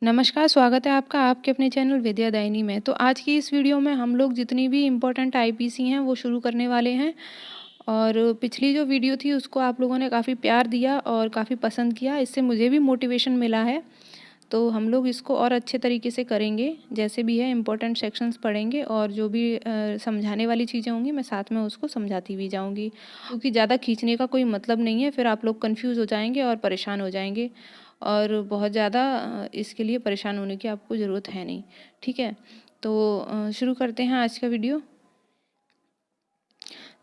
नमस्कार, स्वागत है आपका आपके अपने चैनल विद्यादायिनी में। तो आज की इस वीडियो में हम लोग जितनी भी इम्पोर्टेंट आईपीसी हैं वो शुरू करने वाले हैं। और पिछली जो वीडियो थी उसको आप लोगों ने काफ़ी प्यार दिया और काफ़ी पसंद किया, इससे मुझे भी मोटिवेशन मिला है। तो हम लोग इसको और अच्छे तरीके से करेंगे, जैसे भी है इम्पोर्टेंट सेक्शंस पढ़ेंगे और जो भी समझाने वाली चीज़ें होंगी मैं साथ में उसको समझाती भी जाऊंगी, क्योंकि ज़्यादा खींचने का कोई मतलब नहीं है, फिर आप लोग कंफ्यूज हो जाएंगे और परेशान हो जाएंगे। और बहुत ज़्यादा इसके लिए परेशान होने की आपको ज़रूरत है नहीं। ठीक है, तो शुरू करते हैं आज का वीडियो।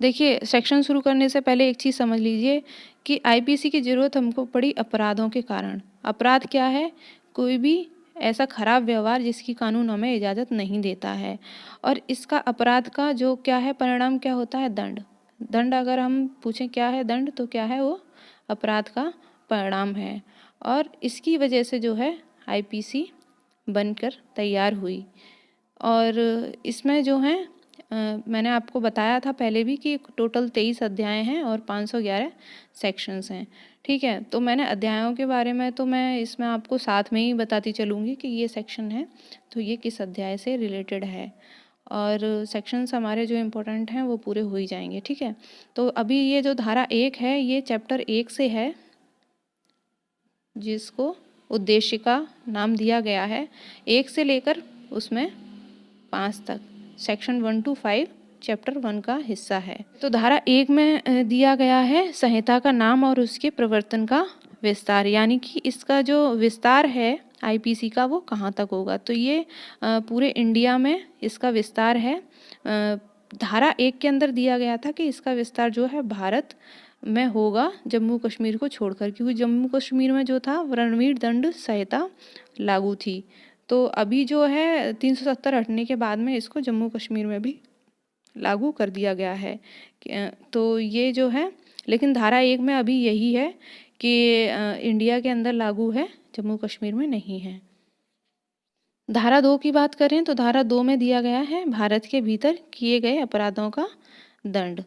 देखिए, सेक्शन शुरू करने से पहले एक चीज़ समझ लीजिए कि आईपीसी की ज़रूरत हमको पड़ी अपराधों के कारण। अपराध क्या है? कोई भी ऐसा खराब व्यवहार जिसकी कानून हमें इजाज़त नहीं देता है। और इसका अपराध का जो क्या है परिणाम, क्या होता है? दंड। दंड अगर हम पूछें क्या है दंड, तो क्या है वो? अपराध का परिणाम है। और इसकी वजह से जो है आईपीसी बनकर तैयार हुई। और इसमें जो है मैंने आपको बताया था पहले भी कि टोटल 23 अध्याय हैं और 511 सेक्शंस हैं। ठीक है, तो मैंने अध्यायों के बारे में तो मैं इसमें आपको साथ में ही बताती चलूँगी कि ये सेक्शन है तो ये किस अध्याय से रिलेटेड है। और सेक्शंस हमारे जो इम्पोर्टेंट हैं वो पूरे हो ही जाएंगे। ठीक है, तो अभी ये जो धारा 1 है ये चैप्टर 1 से है, जिसको उद्देश्य का नाम दिया गया है। 1 से लेकर उसमें 5 तक सेक्शन 1 to 5 चैप्टर 1 का हिस्सा है। तो धारा 1 में दिया गया है संहिता का नाम और उसके प्रवर्तन का विस्तार, यानी कि इसका जो विस्तार है आईपीसी का वो कहाँ तक होगा। तो ये पूरे इंडिया में इसका विस्तार है। धारा 1 के अंदर दिया गया था कि इसका विस्तार जो है भारत में होगा जम्मू कश्मीर को छोड़कर, क्योंकि जम्मू कश्मीर में जो था रणवीर दंड संहिता लागू थी। तो अभी जो है 370 हटने के बाद में इसको जम्मू कश्मीर में भी लागू कर दिया गया है। तो ये जो है, लेकिन धारा 1 में अभी यही है कि इंडिया के अंदर लागू है, जम्मू कश्मीर में नहीं है। धारा 2 की बात करें तो धारा 2 में दिया गया है भारत के भीतर किए गए अपराधों का दंड।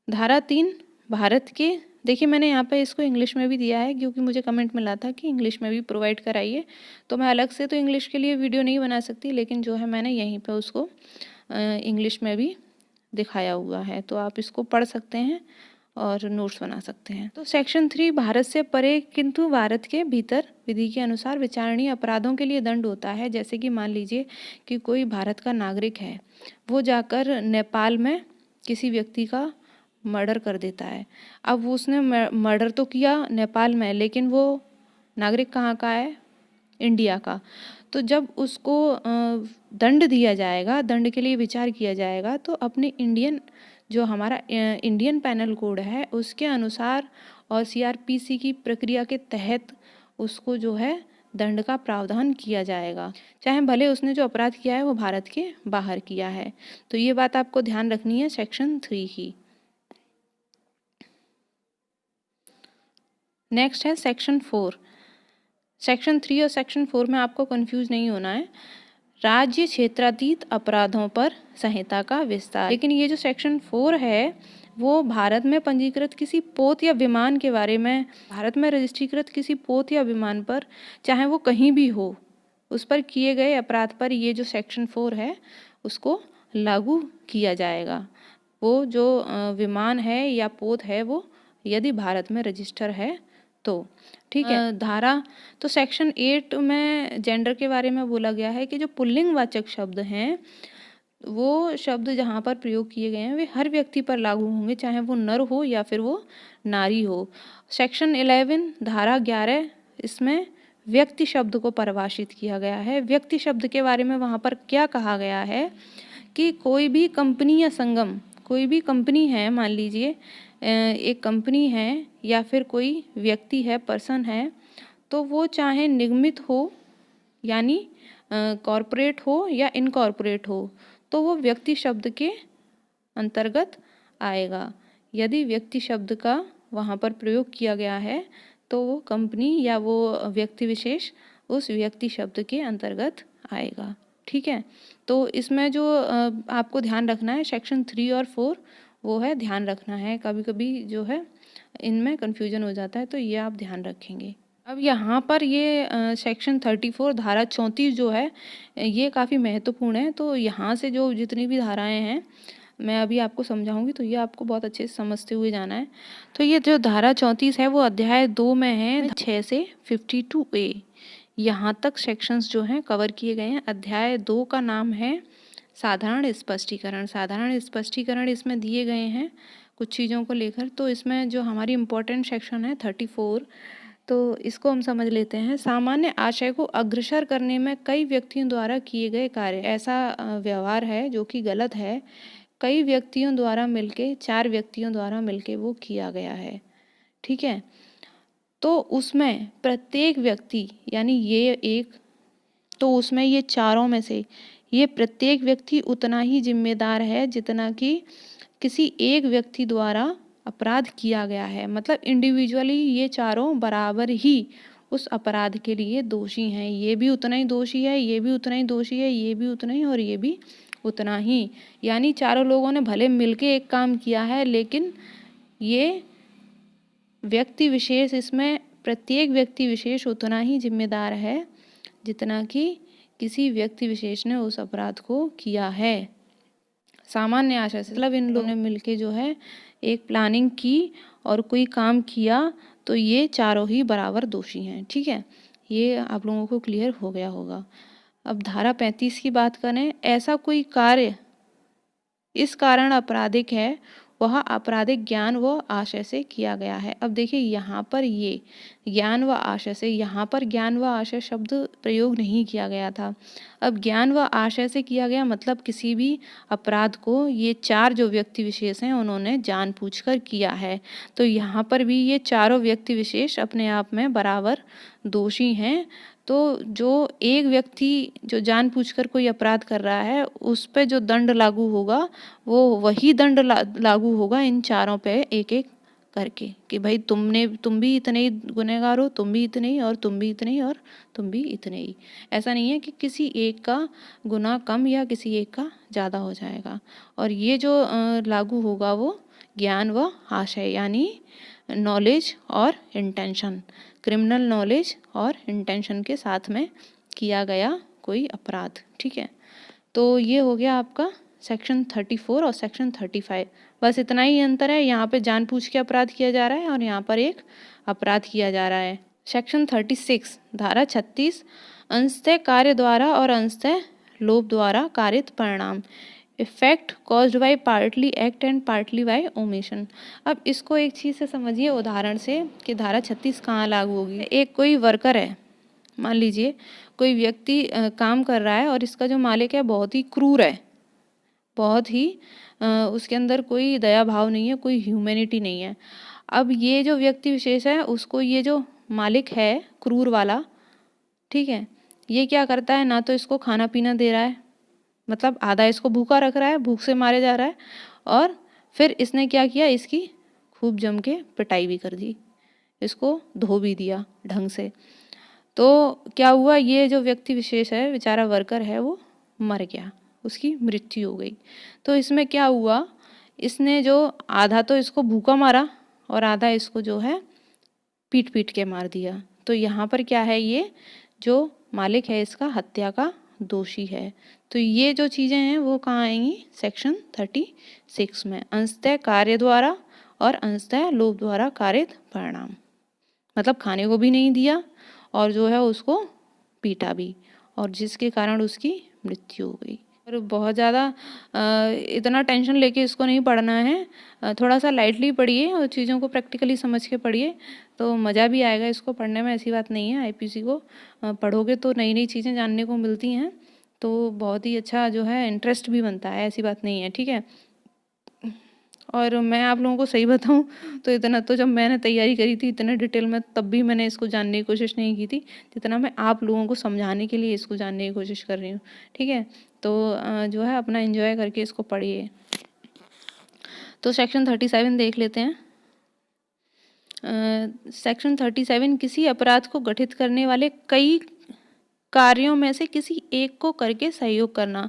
धारा 3 भारत के, देखिए मैंने यहाँ पे इसको इंग्लिश में भी दिया है क्योंकि मुझे कमेंट मिला था कि इंग्लिश में भी प्रोवाइड कराइए, तो मैं अलग से तो इंग्लिश के लिए वीडियो नहीं बना सकती, लेकिन जो है मैंने यहीं पे उसको इंग्लिश में भी दिखाया हुआ है, तो आप इसको पढ़ सकते हैं और नोट्स बना सकते हैं। तो सेक्शन 3 भारत से परे किंतु भारत के भीतर विधि के अनुसार विचारणीय अपराधों के लिए दंड होता है। जैसे कि मान लीजिए कि कोई भारत का नागरिक है, वो जाकर नेपाल में किसी व्यक्ति का मर्डर कर देता है। अब उसने मर्डर तो किया नेपाल में, लेकिन वो नागरिक कहाँ का है? इंडिया का। तो जब उसको दंड दिया जाएगा, दंड के लिए विचार किया जाएगा, तो अपने इंडियन जो हमारा इंडियन पैनल कोड है उसके अनुसार और सीआरपीसी की प्रक्रिया के तहत उसको जो है दंड का प्रावधान किया जाएगा, चाहे भले उसने जो अपराध किया है वो भारत के बाहर किया है। तो ये बात आपको ध्यान रखनी है सेक्शन 3 की। नेक्स्ट है सेक्शन 4। सेक्शन 3 और सेक्शन 4 में आपको कंफ्यूज नहीं होना है। राज्य क्षेत्रातीत अपराधों पर संहिता का विस्तार। लेकिन ये जो सेक्शन 4 है वो भारत में पंजीकृत किसी पोत या विमान के बारे में, भारत में रजिस्ट्रीकृत किसी पोत या विमान पर, चाहे वो कहीं भी हो, उस पर किए गए अपराध पर ये जो सेक्शन 4 है उसको लागू किया जाएगा। वो जो विमान है या पोत है वो यदि भारत में रजिस्टर है तो। ठीक है, धारा तो सेक्शन 8 में जेंडर के बारे में बोला गया है कि जो पुल्लिंगवाचक शब्द हैं वो शब्द जहाँ पर प्रयोग किए गए हैं वे हर व्यक्ति पर लागू होंगे, चाहे वो नर हो या फिर वो नारी हो। सेक्शन 11 धारा 11 इसमें व्यक्ति शब्द को परिभाषित किया गया है। व्यक्ति शब्द के बारे में वहाँ पर क्या कहा गया है कि कोई भी कंपनी या संगम, कोई भी कंपनी है, मान लीजिए एक कंपनी है या फिर कोई व्यक्ति है, पर्सन है, तो वो चाहे निगमित हो यानी कॉरपोरेट हो या इनकॉरपोरेट हो, तो वो व्यक्ति शब्द के अंतर्गत आएगा। यदि व्यक्ति शब्द का वहाँ पर प्रयोग किया गया है तो वो कंपनी या वो व्यक्ति विशेष उस व्यक्ति शब्द के अंतर्गत आएगा। ठीक है, तो इसमें जो आपको ध्यान रखना है सेक्शन 3 और 4 वो है ध्यान रखना है। कभी कभी जो है इनमें कन्फ्यूजन हो जाता है, तो ये आप ध्यान रखेंगे। अब यहाँ पर ये सेक्शन 34 धारा 34 जो है ये काफ़ी महत्वपूर्ण है। तो यहाँ से जो जितनी भी धाराएं हैं मैं अभी आपको समझाऊंगी, तो ये आपको बहुत अच्छे से समझते हुए जाना है। तो ये जो धारा 34 है वो अध्याय 2 में है, 6 से 52A यहाँ तक सेक्शंस जो हैं कवर किए गए हैं। अध्याय 2 का नाम है साधारण स्पष्टीकरण। साधारण स्पष्टीकरण इसमें दिए गए हैं कुछ चीज़ों को लेकर। तो इसमें जो हमारी इम्पोर्टेंट सेक्शन है 34, तो इसको हम समझ लेते हैं। सामान्य आशय को अग्रसर करने में कई व्यक्तियों द्वारा किए गए कार्य, ऐसा व्यवहार है जो कि गलत है। कई व्यक्तियों द्वारा मिलके, 4 व्यक्तियों द्वारा मिलके वो किया गया है, ठीक है। तो उसमें प्रत्येक व्यक्ति यानी ये एक, तो उसमें ये चारों में से ये प्रत्येक व्यक्ति उतना ही जिम्मेदार है जितना कि किसी एक व्यक्ति द्वारा अपराध किया गया है। मतलब इंडिविजुअली ये चारों बराबर ही उस अपराध के लिए दोषी हैं। ये भी उतना ही दोषी है, ये भी उतना ही दोषी है, ये भी उतना ही, और ये भी उतना ही। यानी चारों लोगों ने भले मिलके एक काम किया है, लेकिन ये व्यक्ति विशेष, इसमें प्रत्येक व्यक्ति विशेष उतना ही जिम्मेदार है जितना कि किसी व्यक्ति विशेष ने उस अपराध को किया है। सामान्य आशय से मतलब इन लोगों ने मिलके जो है एक प्लानिंग की और कोई काम किया, तो ये चारों ही बराबर दोषी हैं, ठीक है। ये आप लोगों को क्लियर हो गया होगा। अब धारा 35 की बात करें, ऐसा कोई कार्य इस कारण आपराधिक है वह आपराधिक ज्ञान व आशय से किया गया है। अब देखिए यहाँ पर ये ज्ञान व आशय से, यहाँ पर ज्ञान व आशय शब्द प्रयोग नहीं किया गया था। अब ज्ञान व आशय से किया गया मतलब किसी भी अपराध को ये 4 जो व्यक्ति विशेष हैं उन्होंने जानबूझकर किया है। तो यहाँ पर भी ये चारों व्यक्ति विशेष अपने आप में बराबर दोषी हैं। तो जो एक व्यक्ति जो जानबूझकर कोई अपराध कर रहा है उस पे जो दंड लागू होगा वो वही दंड लागू होगा इन चारों पे एक एक करके, कि भाई तुम भी इतने ही गुनहगार हो, तुम भी इतने ही, और तुम भी इतने ही, और तुम भी इतने ही। ऐसा नहीं है कि किसी एक का गुनाह कम या किसी एक का ज़्यादा हो जाएगा। और ये जो लागू होगा वो ज्ञान व आशय यानी नॉलेज और इंटेंशन, क्रिमिनल नॉलेज और इंटेंशन के साथ में किया गया कोई अपराध, ठीक है। तो ये हो गया आपका सेक्शन 34 और सेक्शन 35। बस इतना ही अंतर है, यहाँ पे जानबूझ के अपराध किया जा रहा है और यहाँ पर एक अपराध किया जा रहा है। सेक्शन 36 धारा 36 अंशतः कार्य द्वारा और अंशतः लोभ द्वारा कारित परिणाम, effect caused by partly act and partly bye omission. अब इसको एक चीज़ से समझिए उदाहरण से कि धारा 36 कहाँ लागू होगी। एक कोई वर्कर है, मान लीजिए कोई व्यक्ति काम कर रहा है और इसका जो मालिक है बहुत ही क्रूर है, बहुत ही उसके अंदर कोई दया भाव नहीं है, कोई ह्यूमैनिटी नहीं है। अब ये जो व्यक्ति विशेष है उसको ये जो मालिक है क्रूर वाला, ठीक है, ये क्या करता है, ना तो इसको खाना पीना दे रहा है, मतलब आधा इसको भूखा रख रहा है, भूख से मारे जा रहा है, और फिर इसने क्या किया, इसकी खूब जम के पिटाई भी कर दी, इसको धो भी दिया ढंग से। तो क्या हुआ, ये जो व्यक्ति विशेष है बेचारा वर्कर है वो मर गया, उसकी मृत्यु हो गई। तो इसमें क्या हुआ, इसने जो आधा तो इसको भूखा मारा और आधा इसको जो है पीट पीट के मार दिया। तो यहाँ पर क्या है, ये जो मालिक है इसका हत्या का दोषी है। तो ये जो चीज़ें हैं वो कहाँ आएंगी, सेक्शन 36 में, अंशतः कार्य द्वारा और अंशतः लोभ द्वारा कारित परिणाम। मतलब खाने को भी नहीं दिया और जो है उसको पीटा भी, और जिसके कारण उसकी मृत्यु हो गई। और बहुत ज़्यादा इतना टेंशन लेके इसको नहीं पढ़ना है, थोड़ा सा लाइटली पढ़िए और चीज़ों को प्रैक्टिकली समझ के पढ़िए तो मज़ा भी आएगा इसको पढ़ने में। ऐसी बात नहीं है, आईपीसी को पढ़ोगे तो नई नई चीज़ें जानने को मिलती हैं, तो बहुत ही अच्छा जो है इंटरेस्ट भी बनता है, ऐसी बात नहीं है, ठीक है। और मैं आप लोगों को सही बताऊं तो इतना तो जब मैंने तैयारी करी थी इतने डिटेल में, तब भी मैंने इसको जानने की कोशिश नहीं की थी जितना मैं आप लोगों को समझाने के लिए इसको जानने की कोशिश कर रही हूँ, ठीक है। तो जो है अपना एंजॉय करके इसको पढ़िए। तो सेक्शन 37 देख लेते हैं। सेक्शन 37 किसी अपराध को गठित करने वाले कई कार्यों में से किसी एक को करके सहयोग करना।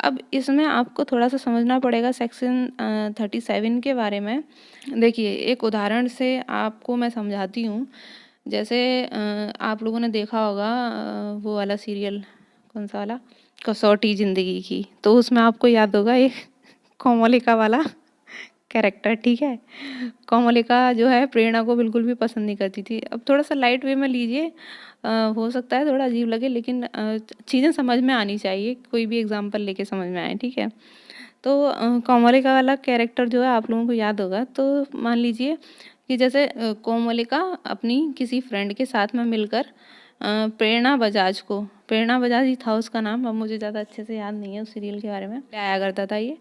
अब इसमें आपको थोड़ा सा समझना पड़ेगा सेक्शन 37 के बारे में। देखिए एक उदाहरण से आपको मैं समझाती हूँ। जैसे आप लोगों ने देखा होगा वो वाला सीरियल, कौन सा वाला, कसौटी ज़िंदगी की, तो उसमें आपको याद होगा एक कोमोलिका वाला कैरेक्टर, ठीक है। कोमोलिका जो है प्रेरणा को बिल्कुल भी पसंद नहीं करती थी। अब थोड़ा सा लाइट वे में लीजिए, हो सकता है थोड़ा अजीब लगे, लेकिन चीज़ें समझ में आनी चाहिए, कोई भी एग्जांपल लेके समझ में आए, ठीक है। तो कोमोलिका वाला कैरेक्टर जो है आप लोगों को याद होगा। तो मान लीजिए कि जैसे कोमोलिका अपनी किसी फ्रेंड के साथ में मिलकर प्रेरणा बजाज ही था उसका नाम, अब मुझे ज़्यादा अच्छे से याद नहीं है उस सीरियल के बारे में, आया करता था ये।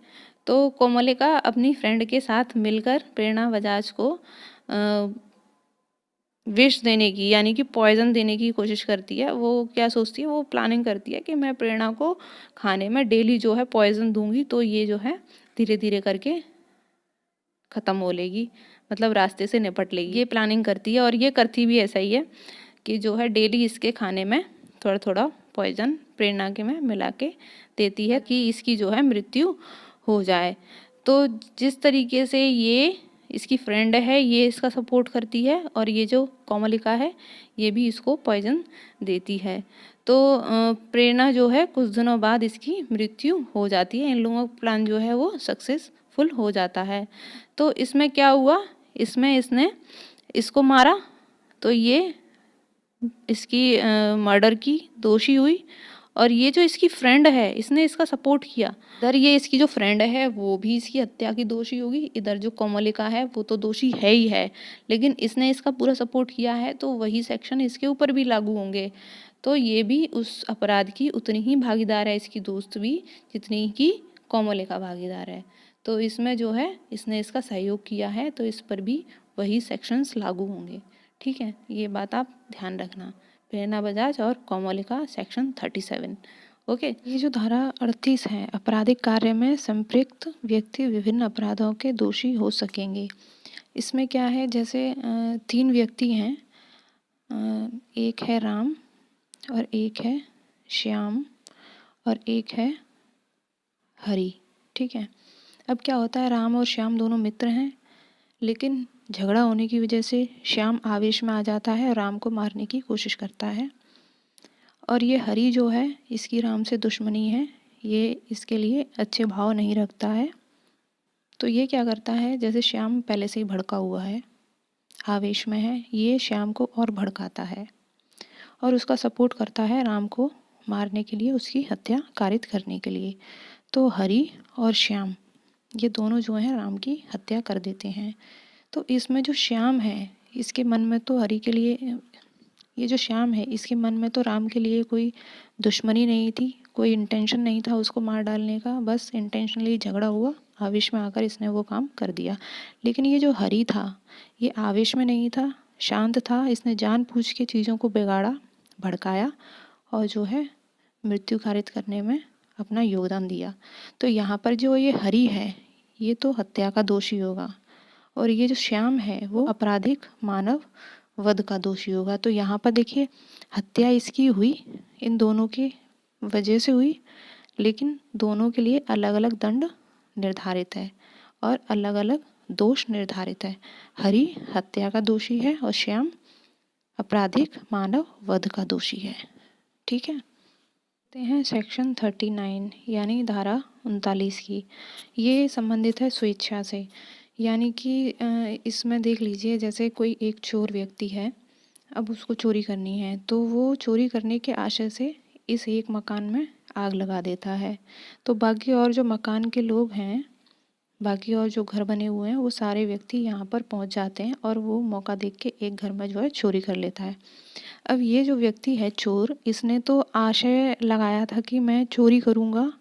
तो कोमोलिका अपनी फ्रेंड के साथ मिलकर प्रेरणा बजाज को विष देने की, यानी कि पॉइज़न देने की कोशिश करती है। वो क्या सोचती है, वो प्लानिंग करती है कि मैं प्रेरणा को खाने में डेली जो है पॉइज़न दूंगी, तो ये जो है धीरे धीरे करके ख़त्म हो लेगी, मतलब रास्ते से निपट लेगी। ये प्लानिंग करती है और ये करती भी ऐसा ही है कि जो है डेली इसके खाने में थोड़ा थोड़ा पॉइज़न प्रेरणा के में मिला के देती है कि इसकी जो है मृत्यु हो जाए। तो जिस तरीके से ये इसकी फ्रेंड है, ये इसका सपोर्ट करती है, और ये जो कोमलिका है ये भी इसको पॉइज़न देती है। तो प्रेरणा जो है कुछ दिनों बाद इसकी मृत्यु हो जाती है। इन लोगों का प्लान जो है वो सक्सेसफुल हो जाता है। तो इसमें क्या हुआ, इसमें इसने इसको मारा, तो ये इसकी मर्डर की दोषी हुई, और ये जो इसकी फ्रेंड है इसने इसका सपोर्ट किया। इधर ये इसकी जो फ्रेंड है वो भी इसकी हत्या की दोषी होगी, इधर जो कोमलिका है वो तो दोषी है ही है, लेकिन इसने इसका पूरा सपोर्ट किया है, तो वही सेक्शन इसके ऊपर भी लागू होंगे। तो ये भी उस अपराध की उतनी ही भागीदार है, इसकी दोस्त भी, जितनी कि कोमलिका भागीदार है। तो इसमें जो है इसने इसका सहयोग किया है, तो इस पर भी वही सेक्शंस लागू होंगे, ठीक है। ये बात आप ध्यान रखना, प्रेरणा बजाज और कोमलिका सेक्शन 37, ओके। ये जो धारा 38 है, आपराधिक कार्य में संपृक्त व्यक्ति विभिन्न अपराधों के दोषी हो सकेंगे। इसमें क्या है, जैसे 3 व्यक्ति हैं, एक है राम और एक है श्याम और एक है हरि, ठीक है। अब क्या होता है, राम और श्याम दोनों मित्र हैं, लेकिन झगड़ा होने की वजह से श्याम आवेश में आ जाता है, राम को मारने की कोशिश करता है, और ये हरि जो है इसकी राम से दुश्मनी है, ये इसके लिए अच्छे भाव नहीं रखता है। तो ये क्या करता है, जैसे श्याम पहले से ही भड़का हुआ है, आवेश में है, ये श्याम को और भड़काता है और उसका सपोर्ट करता है राम को मारने के लिए, उसकी हत्या कारित करने के लिए। तो हरि और श्याम ये दोनों जो हैं राम की हत्या कर देते हैं। तो इसमें जो श्याम है इसके मन में तो हरि के लिए, ये जो श्याम है इसके मन में तो राम के लिए कोई दुश्मनी नहीं थी, कोई इंटेंशन नहीं था उसको मार डालने का, बस इंटेंशनली झगड़ा हुआ, आवेश में आकर इसने वो काम कर दिया। लेकिन ये जो हरि था ये आवेश में नहीं था, शांत था, इसने जानबूझ के चीज़ों को बिगाड़ा, भड़काया और जो है मृत्यु कारित करने में अपना योगदान दिया। तो यहाँ पर जो ये हरि है ये तो हत्या का दोषी होगा, और ये जो श्याम है वो आपराधिक मानव वध का दोषी होगा। तो यहाँ पर देखिए हत्या इसकी हुई, इन दोनों की वजह से हुई, लेकिन दोनों के लिए अलग अलग दंड निर्धारित है और अलग अलग दोष निर्धारित है। हरि हत्या का दोषी है और श्याम आपराधिक मानव वध का दोषी है, ठीक है। हैं सेक्शन 39 यानी धारा 39 की, ये संबंधित है स्वेच्छा से, यानी कि इसमें देख लीजिए जैसे कोई एक चोर व्यक्ति है, अब उसको चोरी करनी है, तो वो चोरी करने के आशय से इस एक मकान में आग लगा देता है। तो बाकी और जो मकान के लोग हैं, बाकी और जो घर बने हुए हैं, वो सारे व्यक्ति यहाँ पर पहुँच जाते हैं और वो मौका देख के एक घर में जो है चोरी कर लेता है। अब ये जो व्यक्ति है चोर, इसने तो आशय लगाया था कि मैं चोरी करूँगा,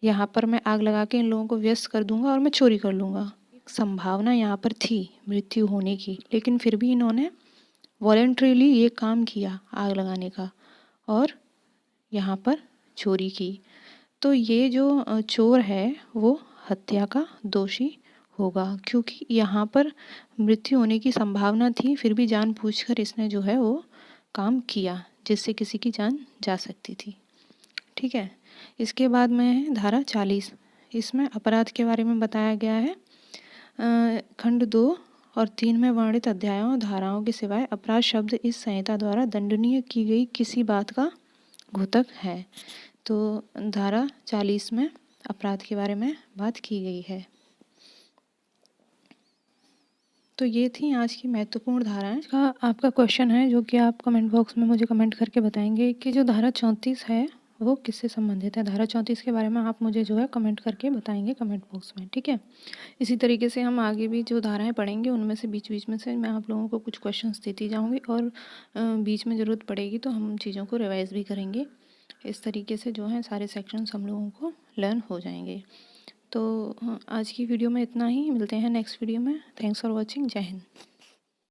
यहाँ पर मैं आग लगा के इन लोगों को व्यस्त कर दूंगा और मैं चोरी कर लूँगा। एक संभावना यहाँ पर थी मृत्यु होने की, लेकिन फिर भी इन्होंने वॉलेंट्रीली ये काम किया आग लगाने का और यहाँ पर चोरी की। तो ये जो चोर है वो हत्या का दोषी होगा, क्योंकि यहाँ पर मृत्यु होने की संभावना थी, फिर भी जानबूझकर इसने जो है वो काम किया जिससे किसी की जान जा सकती थी, ठीक है। इसके बाद में है धारा 40, इसमें अपराध के बारे में बताया गया है। खंड 2 और 3 में वर्णित अध्यायों धाराओं के सिवाय अपराध शब्द इस संहिता द्वारा दंडनीय की गई किसी बात का घोतक है। तो धारा 40 में अपराध के बारे में बात की गई है। तो ये थी आज की महत्वपूर्ण धाराएं। का आपका क्वेश्चन है जो कि आप कमेंट बॉक्स में मुझे कमेंट करके बताएंगे कि जो धारा 34 है वो किससे संबंधित है। धारा 34 के बारे में आप मुझे जो है कमेंट करके बताएंगे कमेंट बॉक्स में, ठीक है। इसी तरीके से हम आगे भी जो धाराएं पढ़ेंगे उनमें से बीच बीच में से मैं आप लोगों को कुछ क्वेश्चंस देती जाऊंगी और बीच में ज़रूरत पड़ेगी तो हम चीज़ों को रिवाइज़ भी करेंगे। इस तरीके से जो है सारे सेक्शंस हम लोगों को लर्न हो जाएंगे। तो आज की वीडियो में इतना ही, मिलते हैं नेक्स्ट वीडियो में। Thanks for watching. जय हिंद।